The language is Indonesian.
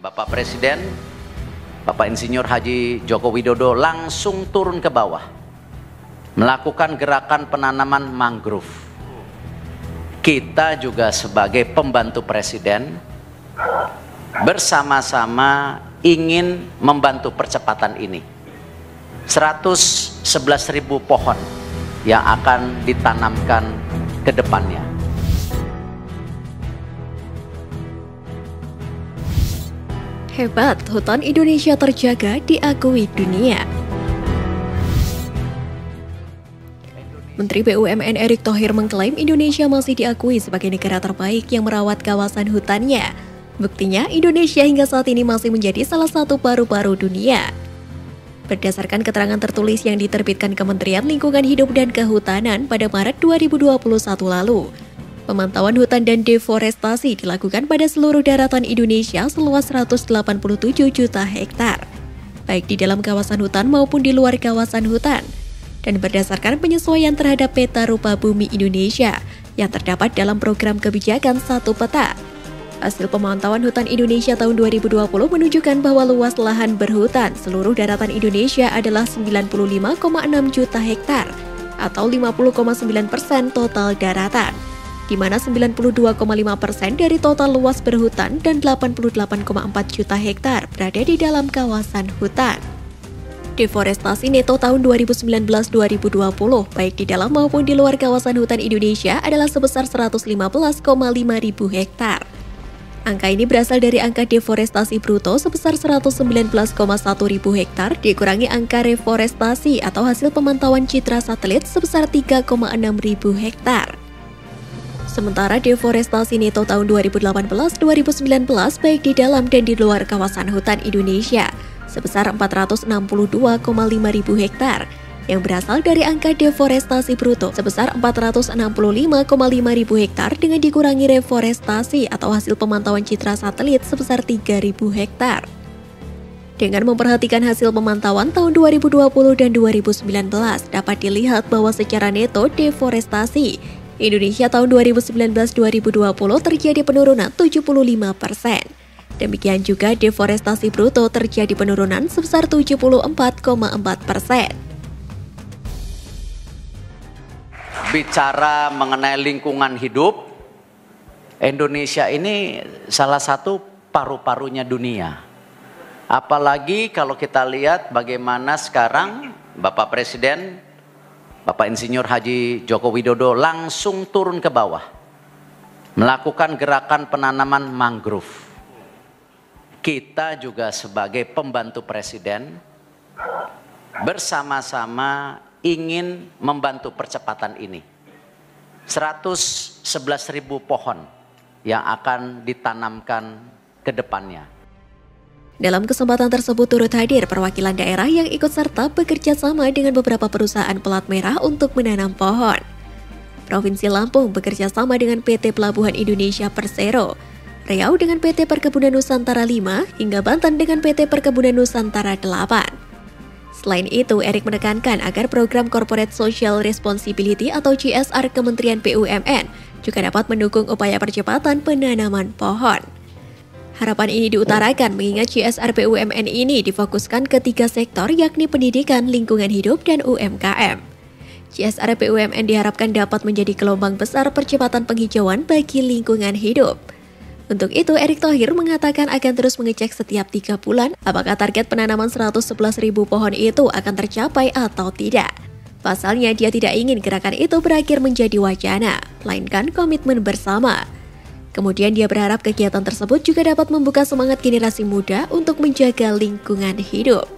Bapak Presiden, Bapak Insinyur Haji Joko Widodo langsung turun ke bawah, melakukan gerakan penanaman mangrove. Kita juga sebagai pembantu Presiden bersama-sama ingin membantu percepatan ini. 111.000 pohon yang akan ditanamkan ke depannya. Hebat, hutan Indonesia terjaga diakui dunia. Menteri BUMN Erick Thohir mengklaim Indonesia masih diakui sebagai negara terbaik yang merawat kawasan hutannya. Buktinya, Indonesia hingga saat ini masih menjadi salah satu paru-paru dunia. Berdasarkan keterangan tertulis yang diterbitkan Kementerian Lingkungan Hidup dan Kehutanan pada Maret 2021 lalu, pemantauan hutan dan deforestasi dilakukan pada seluruh daratan Indonesia seluas 187 juta hektar, baik di dalam kawasan hutan maupun di luar kawasan hutan, dan berdasarkan penyesuaian terhadap peta rupa bumi Indonesia yang terdapat dalam program kebijakan Satu Peta. Hasil pemantauan hutan Indonesia tahun 2020 menunjukkan bahwa luas lahan berhutan seluruh daratan Indonesia adalah 95,6 juta hektar atau 50,9% total daratan, di mana 92,5% dari total luas berhutan dan 88,4 juta hektar berada di dalam kawasan hutan. Deforestasi neto tahun 2019-2020 baik di dalam maupun di luar kawasan hutan Indonesia adalah sebesar 115,5 ribu hektar. Angka ini berasal dari angka deforestasi bruto sebesar 119,1 ribu hektar dikurangi angka reforestasi atau hasil pemantauan citra satelit sebesar 3,6 ribu hektar. Sementara deforestasi neto tahun 2018-2019 baik di dalam dan di luar kawasan hutan Indonesia sebesar 462,5 ribu hektar yang berasal dari angka deforestasi bruto sebesar 465,5 ribu hektar dengan dikurangi reforestasi atau hasil pemantauan citra satelit sebesar 3.000 hektar. Dengan memperhatikan hasil pemantauan tahun 2020 dan 2019 dapat dilihat bahwa secara neto deforestasi Indonesia tahun 2019-2020 terjadi penurunan 75%. Demikian juga deforestasi bruto terjadi penurunan sebesar 74,4%. Bicara mengenai lingkungan hidup, Indonesia ini salah satu paru-parunya dunia. Apalagi kalau kita lihat bagaimana sekarang Bapak Presiden, Bapak Insinyur Haji Joko Widodo langsung turun ke bawah, melakukan gerakan penanaman mangrove. Kita juga sebagai pembantu Presiden bersama-sama ingin membantu percepatan ini. 111.000 pohon yang akan ditanamkan ke depannya. Dalam kesempatan tersebut turut hadir perwakilan daerah yang ikut serta bekerja sama dengan beberapa perusahaan pelat merah untuk menanam pohon. Provinsi Lampung bekerja sama dengan PT Pelabuhan Indonesia Persero, Riau dengan PT Perkebunan Nusantara 5, hingga Banten dengan PT Perkebunan Nusantara 8. Selain itu, Erick menekankan agar program Corporate Social Responsibility atau CSR Kementerian BUMN juga dapat mendukung upaya percepatan penanaman pohon. Harapan ini diutarakan mengingat CSR BUMN ini difokuskan ke 3 sektor yakni pendidikan, lingkungan hidup, dan UMKM. CSR BUMN diharapkan dapat menjadi gelombang besar percepatan penghijauan bagi lingkungan hidup. Untuk itu, Erick Thohir mengatakan akan terus mengecek setiap 3 bulan apakah target penanaman 111.000 pohon itu akan tercapai atau tidak. Pasalnya, dia tidak ingin gerakan itu berakhir menjadi wacana, melainkan komitmen bersama. Kemudian dia berharap kegiatan tersebut juga dapat membuka semangat generasi muda untuk menjaga lingkungan hidup.